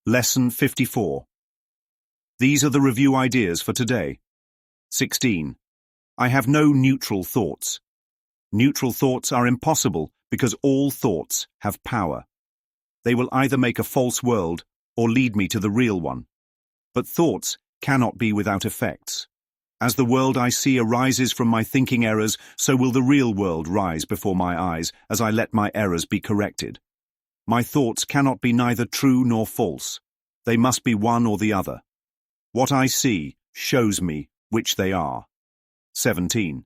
Lesson 54. These are the review ideas for today. 16. I have no neutral thoughts. Neutral thoughts are impossible because all thoughts have power. They will either make a false world or lead me to the real one. But thoughts cannot be without effects. As the world I see arises from my thinking errors, so will the real world rise before my eyes as I let my errors be corrected. My thoughts cannot be neither true nor false. They must be one or the other. What I see shows me which they are. 17.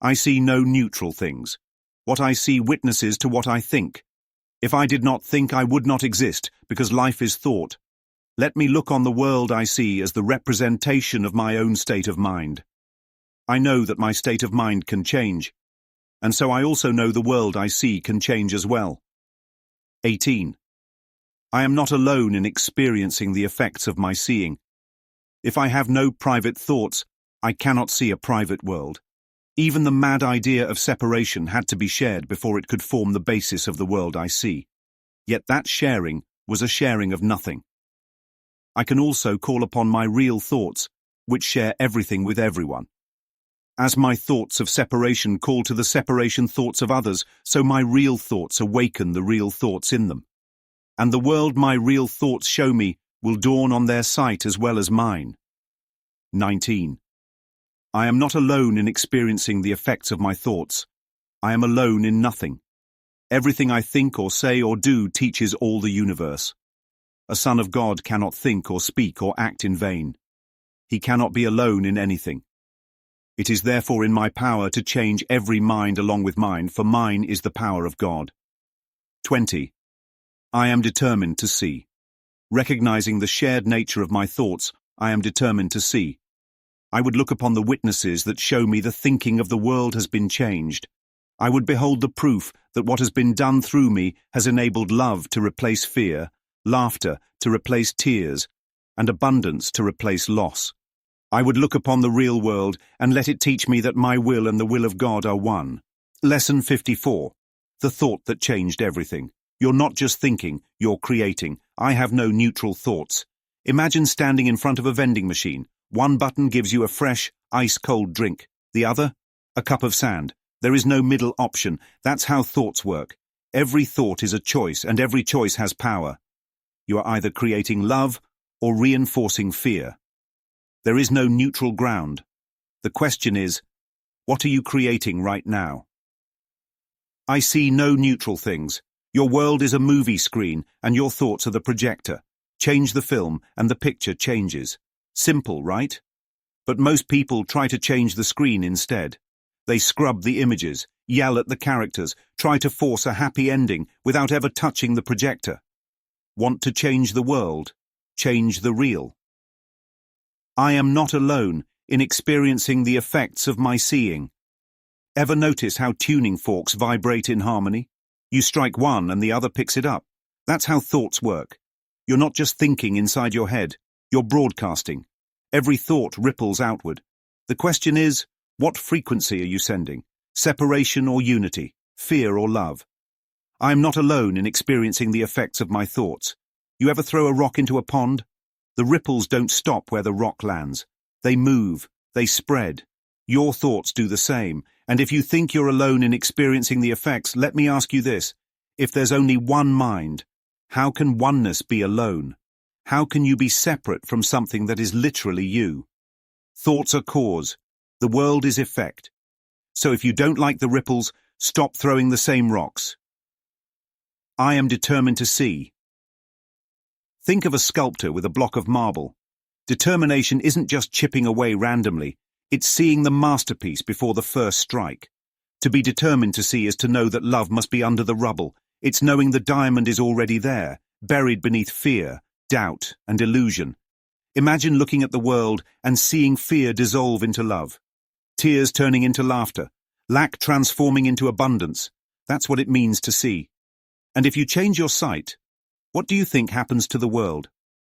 I see no neutral things. What I see witnesses to what I think. If I did not think, I would not exist, because life is thought. Let me look on the world I see as the representation of my own state of mind. I know that my state of mind can change, and so I also know the world I see can change as well. 18. I am not alone in experiencing the effects of my seeing. If I have no private thoughts, I cannot see a private world. Even the mad idea of separation had to be shared before it could form the basis of the world I see. Yet that sharing was a sharing of nothing. I can also call upon my real thoughts, which share everything with everyone. As my thoughts of separation call to the separation thoughts of others, so my real thoughts awaken the real thoughts in them. And the world my real thoughts show me will dawn on their sight as well as mine. 19. I am not alone in experiencing the effects of my thoughts. I am alone in nothing. Everything I think or say or do teaches all the universe. A son of God cannot think or speak or act in vain. He cannot be alone in anything. It is therefore in my power to change every mind along with mine, for mine is the power of God. 20. I am determined to see. Recognizing the shared nature of my thoughts, I am determined to see. I would look upon the witnesses that show me the thinking of the world has been changed. I would behold the proof that what has been done through me has enabled love to replace fear, laughter to replace tears, and abundance to replace loss. I would look upon the real world and let it teach me that my will and the will of God are one. Lesson 54. The thought that changed everything. You're not just thinking, you're creating. I have no neutral thoughts. Imagine standing in front of a vending machine. One button gives you a fresh, ice-cold drink. The other, a cup of sand. There is no middle option. That's how thoughts work. Every thought is a choice, and every choice has power. You are either creating love or reinforcing fear. There is no neutral ground. The question is, what are you creating right now? I see no neutral things. Your world is a movie screen, and your thoughts are the projector. Change the film, and the picture changes. Simple, right? But most people try to change the screen instead. They scrub the images, yell at the characters, try to force a happy ending without ever touching the projector. Want to change the world? Change the real. I am not alone in experiencing the effects of my seeing. Ever notice how tuning forks vibrate in harmony? You strike one and the other picks it up. That's how thoughts work. You're not just thinking inside your head, you're broadcasting. Every thought ripples outward. The question is, what frequency are you sending? Separation or unity? Fear or love? I am not alone in experiencing the effects of my thoughts. You ever throw a rock into a pond? The ripples don't stop where the rock lands. They move, they spread. Your thoughts do the same, and if you think you're alone in experiencing the effects, let me ask you this. If there's only one mind, how can oneness be alone? How can you be separate from something that is literally you? Thoughts are cause. The world is effect. So if you don't like the ripples, stop throwing the same rocks. I am determined to see. Think of a sculptor with a block of marble. Determination isn't just chipping away randomly, it's seeing the masterpiece before the first strike. To be determined to see is to know that love must be under the rubble. It's knowing the diamond is already there, buried beneath fear, doubt, and illusion. Imagine looking at the world and seeing fear dissolve into love. Tears turning into laughter, lack transforming into abundance. That's what it means to see. And if you change your sight, what do you think happens to the world?